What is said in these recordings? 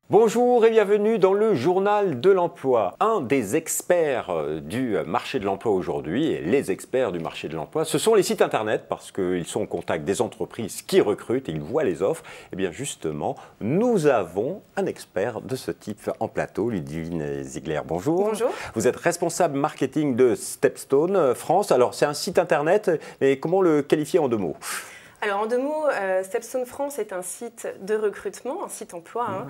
Bonjour et bienvenue dans le journal de l'emploi. Un des experts du marché de l'emploi aujourd'hui, et les experts du marché de l'emploi, ce sont les sites internet parce qu'ils sont au contact des entreprises qui recrutent et ils voient les offres. Et bien justement, nous avons un expert de ce type en plateau, Ludivine Ziegler. Bonjour. Bonjour. Vous êtes responsable marketing de Stepstone France. Alors c'est un site internet, mais comment le qualifier en deux mots ? Alors en deux mots, Stepstone France est un site de recrutement, un site emploi,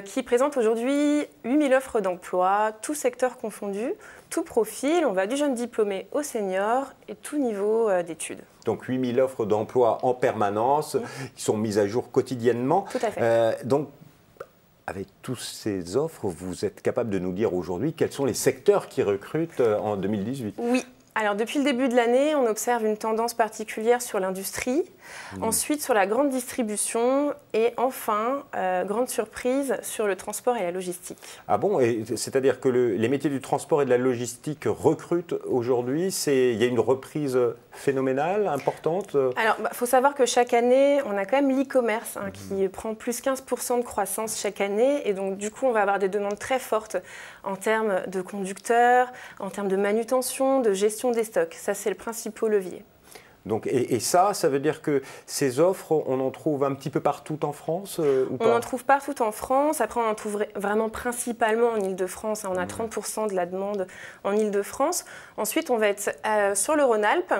qui présente aujourd'hui 8000 offres d'emploi, tout secteur confondu, tout profil, on va du jeune diplômé au senior et tout niveau d'études. Donc 8000 offres d'emploi en permanence, qui sont mises à jour quotidiennement. Tout à fait. Donc avec toutes ces offres, vous êtes capable de nous dire aujourd'hui quels sont les secteurs qui recrutent en 2018 ? Oui. Alors depuis le début de l'année, on observe une tendance particulière sur l'industrie, ensuite sur la grande distribution et enfin, grande surprise, sur le transport et la logistique. Ah bon, c'est-à-dire que les métiers du transport et de la logistique recrutent aujourd'hui, il y a une reprise phénoménale, importante? Alors, faut savoir que chaque année, on a quand même l'e-commerce qui prend plus 15% de croissance chaque année et donc du coup, on va avoir des demandes très fortes en termes de conducteurs, en termes de manutention, de gestion des stocks. Ça, c'est le principal levier. Donc, et ça veut dire que ces offres, on en trouve un petit peu partout en France ou pas ? On en trouve partout en France. Après, on en trouve vraiment principalement en Ile-de-France. On a 30% de la demande en Ile-de-France. Ensuite, on va être sur le Rhône-Alpes,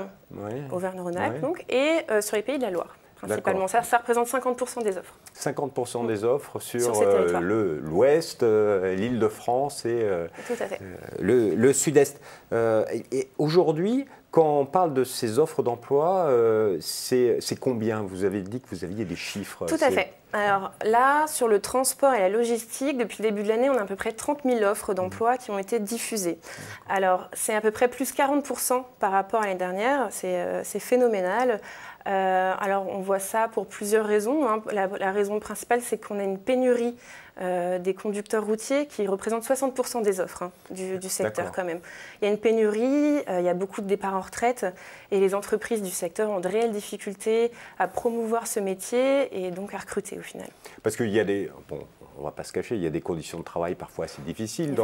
Auvergne-Rhône-Alpes, donc, et sur les Pays de la Loire. Principalement, ça représente 50% des offres. 50% des offres sur l'Ouest, l'Île-de-France et tout à fait. le Sud-Est. Et aujourd'hui, quand on parle de ces offres d'emploi, c'est combien? Vous avez dit que vous aviez des chiffres. Tout à fait. Alors là, sur le transport et la logistique, depuis le début de l'année, on a à peu près 30 000 offres d'emploi qui ont été diffusées. Alors, c'est à peu près plus 40% par rapport à l'année dernière. C'est phénoménal. Alors, on voit ça pour plusieurs raisons. La raison principale, c'est qu'on a une pénurie des conducteurs routiers qui représentent 60% des offres du secteur quand même. Il y a une pénurie, il y a beaucoup de départs en retraite et les entreprises du secteur ont de réelles difficultés à promouvoir ce métier et donc à recruter au final. Parce qu'il y a des... Bon, on ne va pas se cacher, il y a des conditions de travail parfois assez difficiles.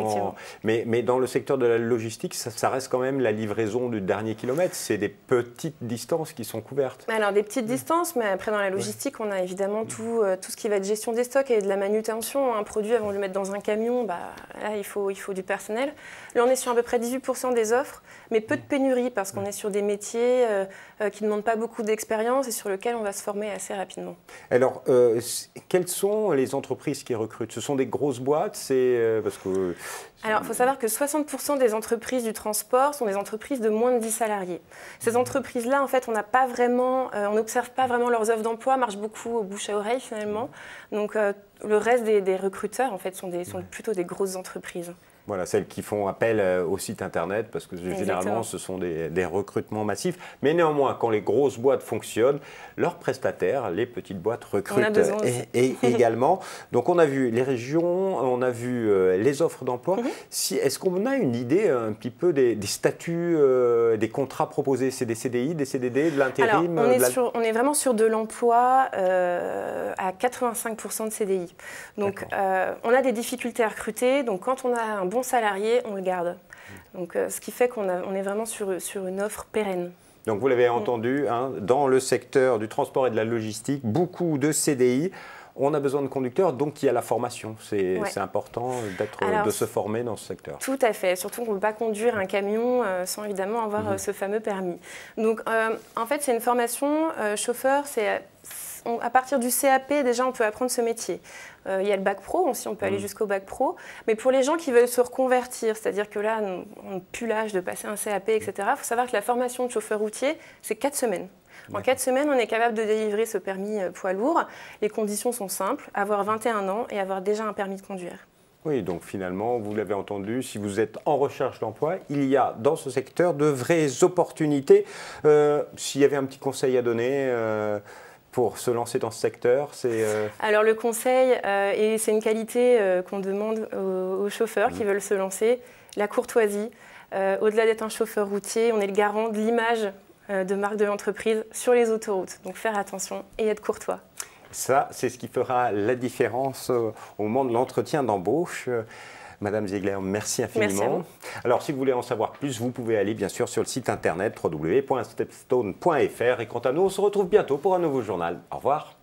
Mais dans le secteur de la logistique, ça reste quand même la livraison du dernier kilomètre. C'est des petites distances qui sont couvertes. Alors des petites distances, mais après dans la logistique, on a évidemment tout ce qui va être gestion des stocks et de la manutention. Un produit, avant de le mettre dans un camion, là, il faut du personnel. Là, on est sur à peu près 18% des offres, mais peu de pénurie parce qu'on est sur des métiers qui ne demandent pas beaucoup d'expérience et sur lesquels on va se former assez rapidement. Alors, quelles sont les entreprises qui recrutent? Ce sont des grosses boîtes? Alors, il faut savoir que 60% des entreprises du transport sont des entreprises de moins de 10 salariés. Ces entreprises-là, en fait, on n'observe pas vraiment leurs offres d'emploi, marchent beaucoup au bouche à oreille finalement. Donc, le reste des recruteurs, en fait, sont plutôt des grosses entreprises. Voilà, celles qui font appel au site internet parce que généralement ce sont des recrutements massifs. Mais néanmoins, quand les grosses boîtes fonctionnent, leurs prestataires, les petites boîtes recrutent également. Donc on a vu les régions, on a vu les offres d'emploi. Est-ce qu'on a une idée un petit peu des statuts, des contrats proposés? C'est des CDI, des CDD, de l'intérim? On est vraiment sur de l'emploi à 85% de CDI. Donc on a des difficultés à recruter. Donc quand on a un bon salarié, on le garde. Donc, ce qui fait qu'on est vraiment sur une offre pérenne. Donc vous l'avez entendu, dans le secteur du transport et de la logistique, beaucoup de CDI. On a besoin de conducteurs, donc il y a la formation. C'est important de se former dans ce secteur. Tout à fait. Surtout qu'on ne peut pas conduire un camion sans évidemment avoir ce fameux permis. Donc en fait, c'est une formation chauffeur. À partir du CAP, déjà, on peut apprendre ce métier. Il y a le bac pro, aussi on peut aller jusqu'au bac pro. Mais pour les gens qui veulent se reconvertir, c'est-à-dire que là, on n'a plus l'âge de passer un CAP, etc., il faut savoir que la formation de chauffeur routier, c'est 4 semaines. En 4 semaines, on est capable de délivrer ce permis poids lourd. Les conditions sont simples, avoir 21 ans et avoir déjà un permis de conduire. Oui, donc finalement, vous l'avez entendu, si vous êtes en recherche d'emploi, il y a dans ce secteur de vraies opportunités. S'il y avait un petit conseil à donner pour se lancer dans ce secteur, Alors le conseil, et c'est une qualité qu'on demande aux chauffeurs qui veulent se lancer, la courtoisie. Au-delà d'être un chauffeur routier, on est le garant de l'image de marque de l'entreprise sur les autoroutes. Donc faire attention et être courtois. Ça, c'est ce qui fera la différence au moment de l'entretien d'embauche. Madame Ziegler, merci infiniment. Merci à vous. Alors, si vous voulez en savoir plus, vous pouvez aller bien sûr sur le site internet www.stepstone.fr. Et quant à nous, on se retrouve bientôt pour un nouveau journal. Au revoir.